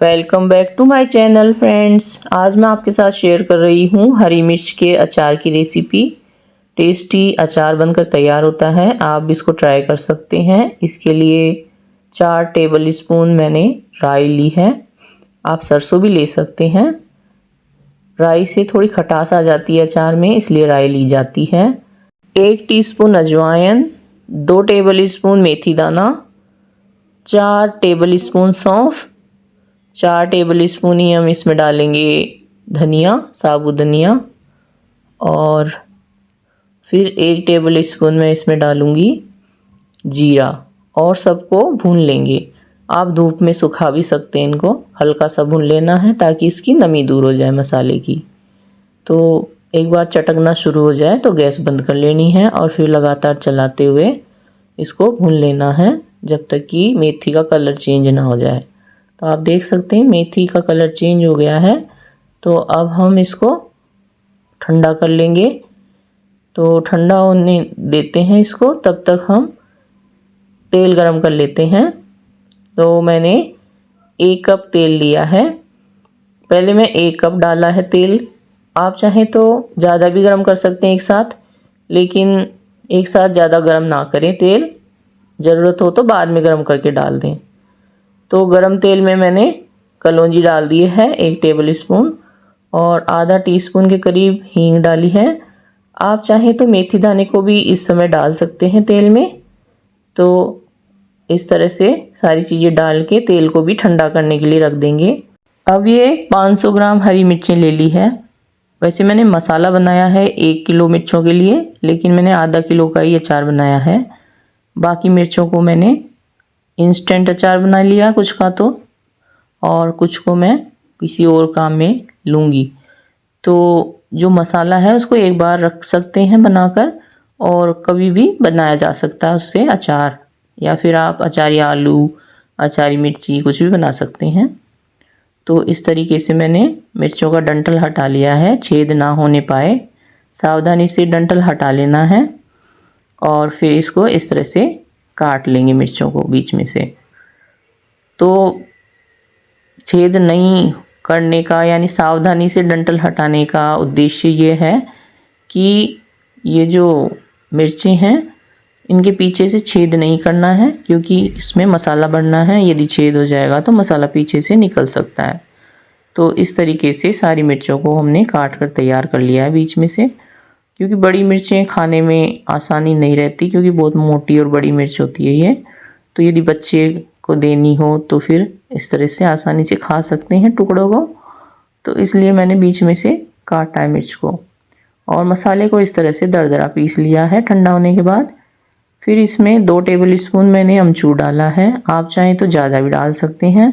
Welcome back to my channel friends. आज मैं आपके साथ शेयर कर रही हूँ हरी मिर्च के अचार की रेसिपी। टेस्टी अचार बनकर तैयार होता है, आप भी इसको ट्राई कर सकते हैं। इसके लिए 4 टेबल स्पून मैंने राई ली है, आप सरसों भी ले सकते हैं। राई से थोड़ी खटास आ जाती है अचार में, इसलिए राई ली जाती है। 1 टीस्पून अजवाइन, 2 टेबल स्पून मेथी दाना, 4 टेबल स्पून सौंफ, 4 टेबल स्पून ही हम इसमें डालेंगे धनिया, साबुत धनिया, और फिर 1 टेबल स्पून मैं इसमें डालूँगी जीरा, और सबको भून लेंगे। आप धूप में सुखा भी सकते हैं, इनको हल्का सा भून लेना है ताकि इसकी नमी दूर हो जाए मसाले की। तो एक बार चटकना शुरू हो जाए तो गैस बंद कर लेनी है और फिर लगातार चलाते हुए इसको भून लेना है जब तक कि मेथी का कलर चेंज ना हो जाए। तो आप देख सकते हैं मेथी का कलर चेंज हो गया है। तो अब हम इसको ठंडा कर लेंगे। तो ठंडा होने देते हैं इसको, तब तक हम तेल गरम कर लेते हैं। तो मैंने 1 कप तेल लिया है। पहले मैं 1 कप डाला है तेल। आप चाहें तो ज़्यादा भी गरम कर सकते हैं एक साथ, लेकिन एक साथ ज़्यादा गरम ना करें तेल, ज़रूरत हो तो बाद में गरम करके डाल दें। तो गरम तेल में मैंने कलौंजी डाल दी है 1 टेबल स्पून, और आधा टीस्पून के करीब हींग डाली है। आप चाहें तो मेथी दाने को भी इस समय डाल सकते हैं तेल में। तो इस तरह से सारी चीज़ें डाल के तेल को भी ठंडा करने के लिए रख देंगे। अब ये 500 ग्राम हरी मिर्चें ले ली है। वैसे मैंने मसाला बनाया है 1 किलो मिर्चों के लिए, लेकिन मैंने आधा किलो का ही अचार बनाया है। बाकी मिर्चों को मैंने इंस्टेंट अचार बना लिया कुछ का, तो और कुछ को मैं किसी और काम में लूँगी। तो जो मसाला है उसको एक बार रख सकते हैं बनाकर, और कभी भी बनाया जा सकता है उससे अचार, या फिर आप अचारी आलू, अचारी मिर्ची कुछ भी बना सकते हैं। तो इस तरीके से मैंने मिर्चों का डंठल हटा लिया है, छेद ना होने पाए। सावधानी से डंठल हटा लेना है और फिर इसको इस तरह से काट लेंगे मिर्चों को बीच में से। तो छेद नहीं करने का यानी सावधानी से डंठल हटाने का उद्देश्य ये है कि ये जो मिर्चें हैं इनके पीछे से छेद नहीं करना है, क्योंकि इसमें मसाला भरना है। यदि छेद हो जाएगा तो मसाला पीछे से निकल सकता है। तो इस तरीके से सारी मिर्चों को हमने काट कर तैयार कर लिया है बीच में से, क्योंकि बड़ी मिर्चें खाने में आसानी नहीं रहती, क्योंकि बहुत मोटी और बड़ी मिर्च होती है ये। तो यदि बच्चे को देनी हो तो फिर इस तरह से आसानी से खा सकते हैं टुकड़ों को। तो इसलिए मैंने बीच में से काटा है मिर्च को, और मसाले को इस तरह से दरदरा पीस लिया है ठंडा होने के बाद। फिर इसमें 2 टेबल स्पून मैंने अमचूर डाला है, आप चाहें तो ज़्यादा भी डाल सकते हैं,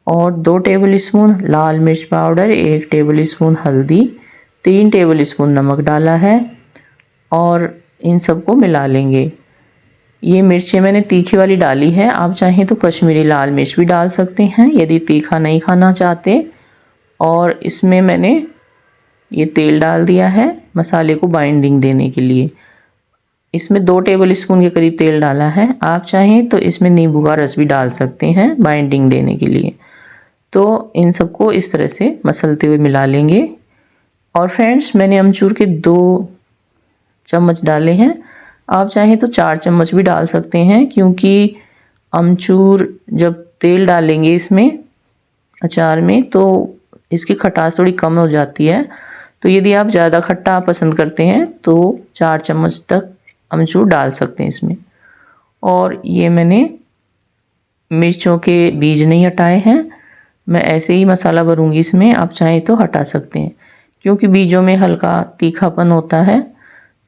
और 2 टेबल स्पून लाल मिर्च पाउडर, 1 टेबल स्पून हल्दी, 3 टेबल स्पून नमक डाला है, और इन सबको मिला लेंगे। ये मिर्चें मैंने तीखी वाली डाली है, आप चाहें तो कश्मीरी लाल मिर्च भी डाल सकते हैं यदि तीखा नहीं खाना चाहते। और इसमें मैंने ये तेल डाल दिया है मसाले को बाइंडिंग देने के लिए। इसमें 2 टेबल स्पून के करीब तेल डाला है, आप चाहें तो इसमें नींबू का रस भी डाल सकते हैं बाइंडिंग देने के लिए। तो इन सबको इस तरह से मसलते हुए मिला लेंगे। और फ्रेंड्स, मैंने अमचूर के 2 चम्मच डाले हैं, आप चाहें तो 4 चम्मच भी डाल सकते हैं, क्योंकि अमचूर जब तेल डालेंगे इसमें अचार में तो इसकी खटास थोड़ी कम हो जाती है। तो यदि आप ज़्यादा खट्टा पसंद करते हैं तो 4 चम्मच तक अमचूर डाल सकते हैं इसमें। और ये मैंने मिर्चों के बीज नहीं हटाए हैं, मैं ऐसे ही मसाला भरूंगी इसमें, आप चाहें तो हटा सकते हैं, क्योंकि बीजों में हल्का तीखापन होता है।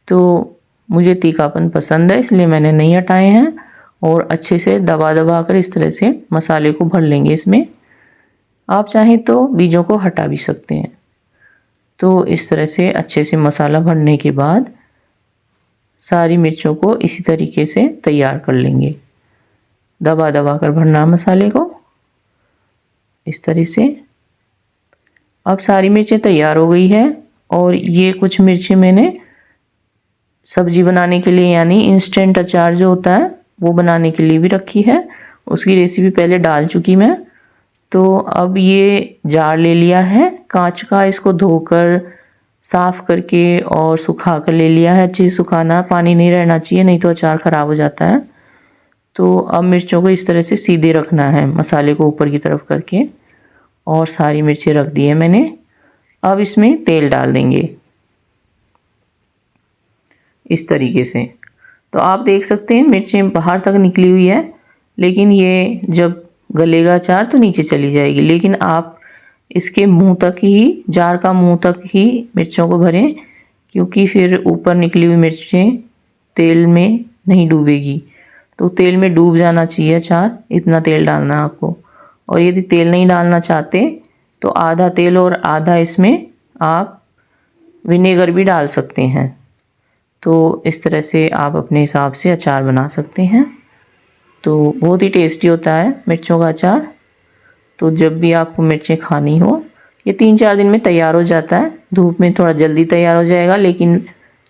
तो मुझे तीखापन पसंद है, इसलिए मैंने नहीं हटाए हैं। और अच्छे से दबा दबा कर इस तरह से मसाले को भर लेंगे इसमें, आप चाहें तो बीजों को हटा भी सकते हैं। तो इस तरह से अच्छे से मसाला भरने के बाद सारी मिर्चों को इसी तरीके से तैयार कर लेंगे। दबा दबा कर भरना मसाले को इस तरह से। अब सारी मिर्चें तैयार हो गई है, और ये कुछ मिर्चें मैंने सब्जी बनाने के लिए यानी इंस्टेंट अचार जो होता है वो बनाने के लिए भी रखी है। उसकी रेसिपी पहले डाल चुकी मैं, तो अब ये जार ले लिया है कांच का, इसको धोकर साफ़ करके और सुखा कर ले लिया है। अच्छे से सुखाना, पानी नहीं रहना चाहिए, नहीं तो अचार ख़राब हो जाता है। तो अब मिर्चों को इस तरह से सीधे रखना है, मसाले को ऊपर की तरफ करके, और सारी मिर्चें रख दी है मैंने। अब इसमें तेल डाल देंगे इस तरीके से। तो आप देख सकते हैं मिर्चें बाहर तक निकली हुई है, लेकिन ये जब गलेगा अचार तो नीचे चली जाएगी। लेकिन आप इसके मुंह तक ही, जार का मुंह तक ही मिर्चों को भरें, क्योंकि फिर ऊपर निकली हुई मिर्चें तेल में नहीं डूबेगी। तो तेल में डूब जाना चाहिए अचार, इतना तेल डालना है आपको। और यदि तेल नहीं डालना चाहते तो आधा तेल और आधा इसमें आप विनेगर भी डाल सकते हैं। तो इस तरह से आप अपने हिसाब से अचार बना सकते हैं। तो बहुत ही टेस्टी होता है मिर्चों का अचार। तो जब भी आपको मिर्चें खानी हो, ये 3-4 दिन में तैयार हो जाता है। धूप में थोड़ा जल्दी तैयार हो जाएगा, लेकिन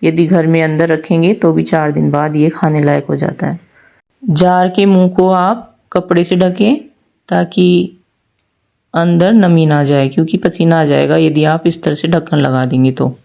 यदि घर में अंदर रखेंगे तो भी 4 दिन बाद ये खाने लायक हो जाता है। जार के मुंह को आप कपड़े से ढकें ताकि अंदर नमी ना जाए, क्योंकि पसीना आ जाएगा यदि आप इस तरह से ढक्कन लगा देंगे तो।